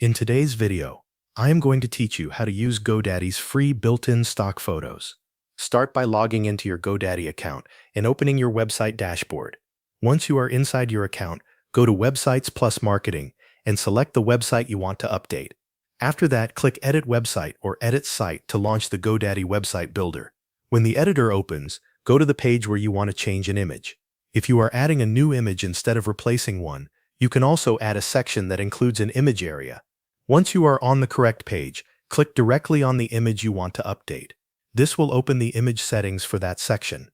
In today's video, I am going to teach you how to use GoDaddy's free built-in stock photos. Start by logging into your GoDaddy account and opening your website dashboard. Once you are inside your account, go to Websites plus Marketing and select the website you want to update. After that, click Edit Website or Edit Site to launch the GoDaddy Website Builder. When the editor opens, go to the page where you want to change an image. If you are adding a new image instead of replacing one, you can also add a section that includes an image area. Once you are on the correct page, click directly on the image you want to update. This will open the image settings for that section.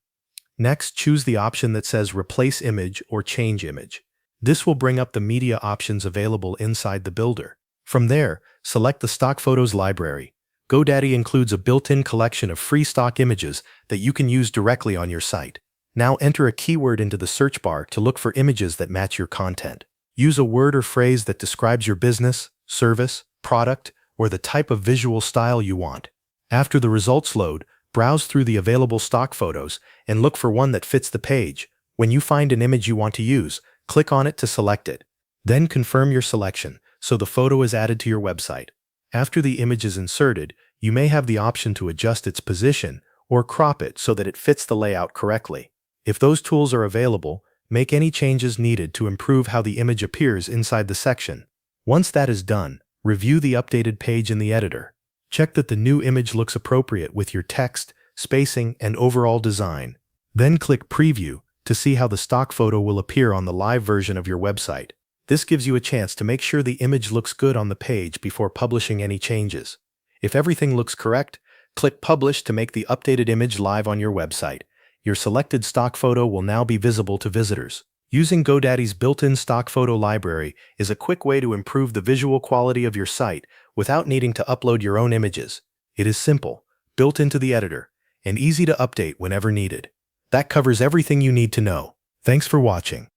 Next, choose the option that says Replace Image or Change Image. This will bring up the media options available inside the builder. From there, select the Stock Photos library. GoDaddy includes a built-in collection of free stock images that you can use directly on your site. Now enter a keyword into the search bar to look for images that match your content. Use a word or phrase that describes your business, service, product, or the type of visual style you want. After the results load, browse through the available stock photos and look for one that fits the page. When you find an image you want to use, click on it to select it. Then confirm your selection so the photo is added to your website. After the image is inserted, you may have the option to adjust its position or crop it so that it fits the layout correctly. If those tools are available, make any changes needed to improve how the image appears inside the section. Once that is done, review the updated page in the editor. Check that the new image looks appropriate with your text, spacing, and overall design. Then click Preview to see how the stock photo will appear on the live version of your website. This gives you a chance to make sure the image looks good on the page before publishing any changes. If everything looks correct, click Publish to make the updated image live on your website. Your selected stock photo will now be visible to visitors. Using GoDaddy's built-in stock photo library is a quick way to improve the visual quality of your site without needing to upload your own images. It is simple, built into the editor, and easy to update whenever needed. That covers everything you need to know. Thanks for watching.